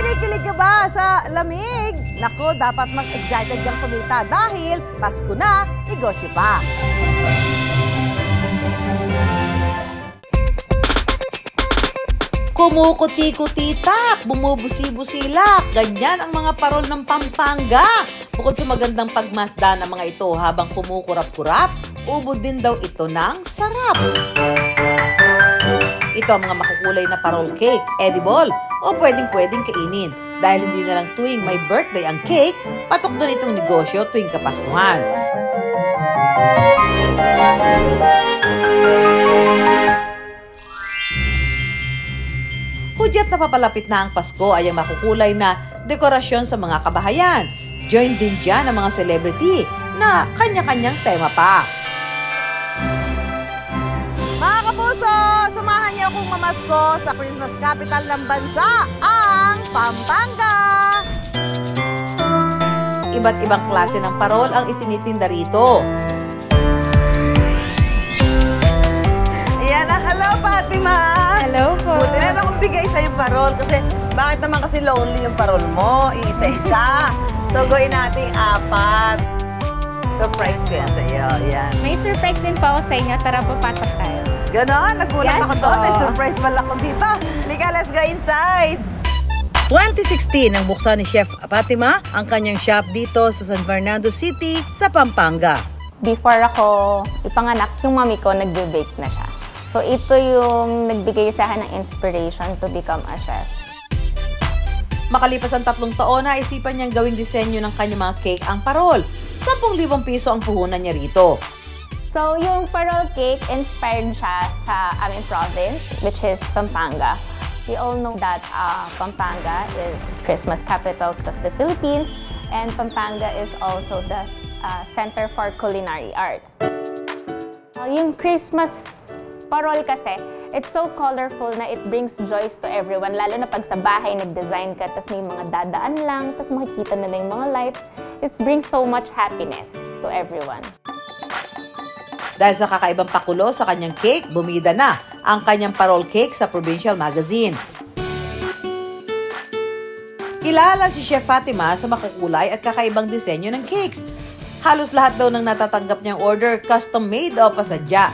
Kinikilig ka ba sa lamig? Nako, dapat mas excited kang kumita dahil Pasko na, negosyo pa. Kumukuti-kutitak, bumubusi-busilak, ganyan ang mga parol ng Pampanga. Bukod sa magandang pagmasda ng mga ito habang kumukurap-kurap, ubod din daw ito ng sarap. Ito ang mga makukulay na parol cake, edible o pwedeng-pwedeng kainin. Dahil hindi na lang tuwing may birthday ang cake, patok doon itong negosyo tuwing Kapaskuhan. Hudyat na papalapit na ang Pasko ay ang makukulay na dekorasyon sa mga kabahayan. Join din dyan ang mga celebrity na kanya-kanyang tema pa. Mga kapuso, samahan niyo akong mamasko sa Christmas capital ng bansa, ang Pampanga! Iba't ibang klase ng parol ang itinitinda rito. Ayan na, hello Fatima! Hello po! Buti na akong bigay sa'yo parol kasi bakit naman kasi lonely yung parol mo? Isa-isa. So, gawin natin 4. Surprise ko yan sa'yo. Yan. May surprise din po ako sa inyo. Tara, papasok tayo. Ganon, nagulat Yes, ako doon. po. May surprise pala ako dito. Lika, let's go inside. 2016 nang buksan ni Chef Fatima ang kanyang shop dito sa San Fernando City sa Pampanga. Before ako ipanganak, yung mami ko nagbe-bake na siya. So, ito yung nagbigay sa akin ng inspiration to become a chef. Makalipas ang 3 taon, naisipan niyang gawing disenyo ng kanyang mga cake ang parol. 10,000 piso ang puhunan niya rito. So, yung parol cake, inspired siya sa aming province, which is Pampanga. We all know that Pampanga is Christmas capital of the Philippines, and Pampanga is also the center for culinary arts. Yung Christmas parol kasi, it's so colorful na it brings joys to everyone, lalo na pag sa bahay nag-design ka, tapos may mga dadaan lang, tapos makikita nila yung mga lights. It brings so much happiness to everyone. Dahil sa kakaibang pakulo sa kanyang cake, bumida na ang kanyang parol cake sa Provincial Magazine. Kilala si Chef Fatima sa makukulay at kakaibang disenyo ng cakes. Halos lahat daw ng natatanggap niyang order custom-made o pasadya.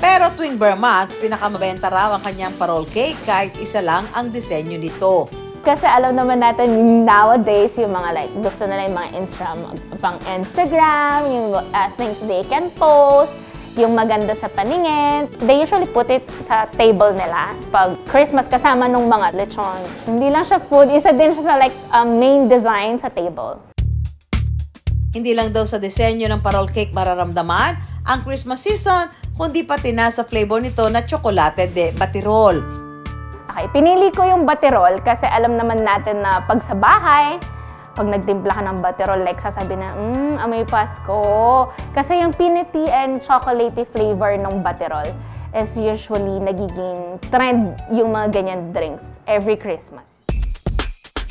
Pero tuwing bare months, pinakamabenta raw ang kanyang parol cake kahit isa lang ang disenyo nito. Kasi alam naman natin nowadays yung mga like gusto nila yung mga Instagram, yung things they can post, yung maganda sa paningin. They usually put it sa table nila pag Christmas kasama nung mga lechon. Hindi lang siya food, isa din siya sa like main design sa table. Hindi lang daw sa disenyo ng parol cake mararamdaman ang Christmas season, kundi pati na sa flavor nito na tsokolate de batirol. Okay, pinili ko yung batirol kasi alam naman natin na pag sa bahay, pag nagtimpla ka ng batirol, like sasabi na, amoy Pasko. Kasi yung peanutty and chocolatey flavor ng batirol is usually nagiging trend yung mga ganyan drinks every Christmas.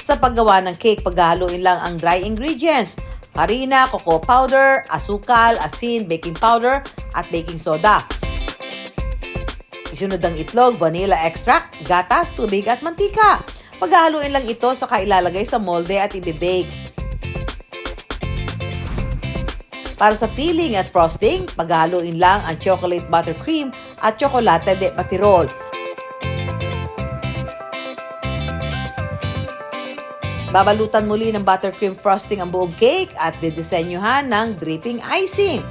Sa paggawa ng cake, paghahaluin lang ang dry ingredients. Harina, cocoa powder, asukal, asin, baking powder, at baking soda. Isunod ang itlog, vanilla extract, gatas, tubig at mantika. Paghahaluin lang ito saka ilalagay sa molde at ibibake. Para sa filling at frosting, paghahaluin lang ang chocolate buttercream at tsokolate de batirol. Babalutan muli ng buttercream frosting ang buong cake at didisenyuhan ng dripping icing.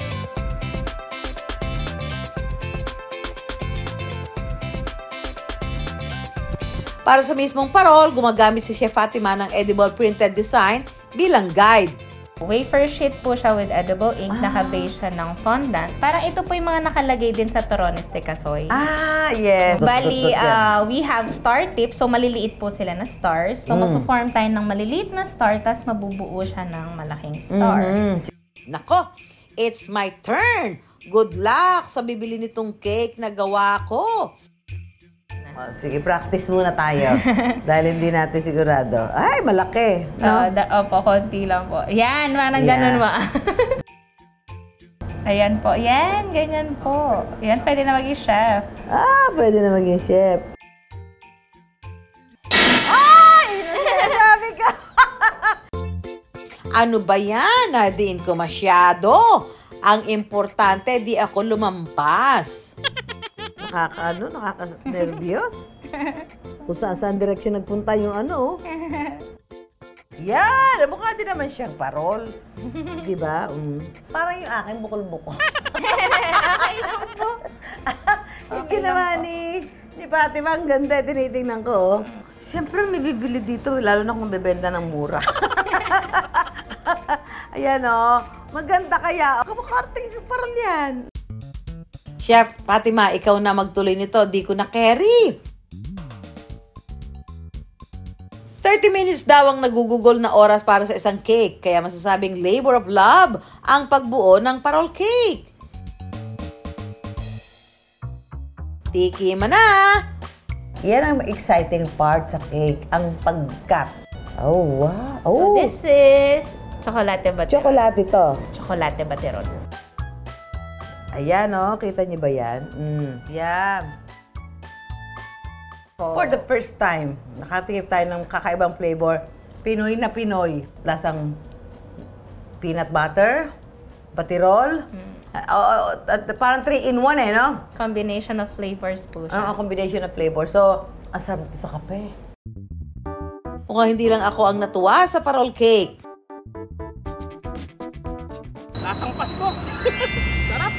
Para sa mismong parol, gumagamit si Chef Fatima ng edible printed design bilang guide. Wafer sheet po siya with edible ink, naka-base siya ng fondant. Parang ito po yung mga nakalagay din sa Turones de Casoy. Yes. Bali, we have star tips, so maliliit po sila na stars. So magpo-form tayo ng maliliit na star, tapos mabubuo siya ng malaking star. Nako, it's my turn. Good luck sa bibili nitong cake na gawa ko. Sige, practice muna tayo. Dahil hindi natin sigurado. Ay, malaki. No? Opo, konti lang po. Yan, parang ganun mo. Ayan po. Yan, ganyan po. Yan, pwede na maging chef. Pwede na maging chef. Ay! Ano ba yan? Diin ko masyado. Ang importante, di ako lumampas. Nakaka-nervyos. Kung saan direksyon nagpunta yung ano. Yan! Mukha din naman siyang parol. Diba? Parang yung akin, bukol-bukol. Okay lang po. Yung ginawa ni Fatima, ang ganda. Tinitingnan ko. Siyempre, may bibili dito. Lalo na kung bebenta ng mura. Ayan o. Maganda kaya. Kamukarting parol yan. Chef, Fatima, ikaw na magtuloy nito. Di ko na carry. 30 minutes daw ang nagugugol na oras para sa isang cake. Kaya masasabing labor of love ang pagbuo ng parol cake. Tiki man na! Yan ang exciting part sa cake, ang pag-cut. Oh, wow! Oh. So this is chocolate baterol. Chocolate ito. Chocolate baterol. Ayan, oh. Kita niyo ba yan? Yan. For the first time, nakatikip tayo ng kakaibang flavor. Pinoy na Pinoy. Lasang peanut butter, baterol. Parang 3-in-1 eh, no? Combination of flavors po siya. Combination of flavor. So, asarap ito sa kape. Mukhang hindi lang ako ang natuwa sa parol cake. Lasang Pasko. Sarap.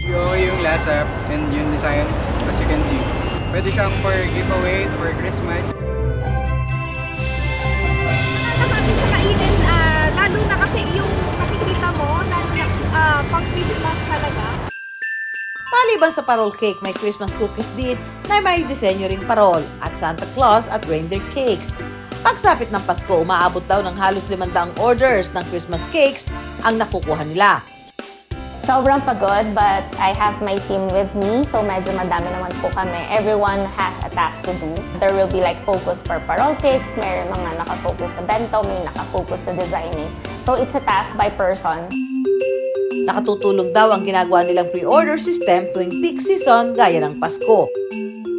Yung lasa and yung design, as you can see. Pwede siyang for giveaway, for Christmas. Nakakasarap siya kainin, lalo na kasi yung nakikita mo, lalo na pag Christmas talaga. Maliban sa parol cake, may Christmas cookies din na may disenyo ring parol at Santa Claus at reindeer cakes. Pagsapit ng Pasko, umaabot daw ng halos 500 orders ng Christmas cakes ang nakukuha nila. Sobrang pagod, but I have my team with me, so medyo madami naman po kami. Everyone has a task to do. There will be like focus for parol cakes, may mga nakafocus sa bento, may nakafocus sa designing. So it's a task by person. Nakatutulong daw ang ginagawa nilang pre-order system tuwing peak season gaya ng Pasko.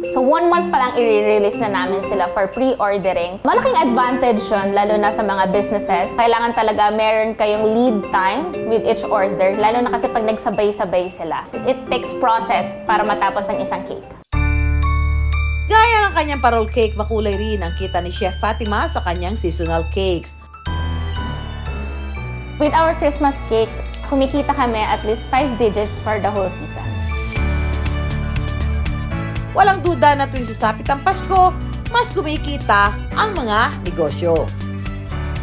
So 1 month pa lang i-release na namin sila for pre-ordering. Malaking advantage yun, lalo na sa mga businesses. Kailangan talaga meron kayong lead time with each order, lalo na kasi pag nagsabay-sabay sila. It takes process para matapos ang isang cake. Gaya ng kanyang parol cake, makulay rin ang kita ni Chef Fatima sa kanyang seasonal cakes. With our Christmas cakes, kumikita kami at least 5 digits for the whole season. Walang duda na tuwing sasapit ang Pasko, mas kumikita ang mga negosyo.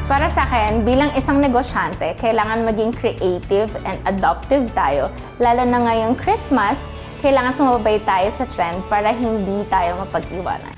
Para sa akin, bilang isang negosyante, kailangan maging creative and adaptive tayo. Lalo na ngayong Christmas, kailangan sumabay tayo sa trend para hindi tayo mapag-iwanan.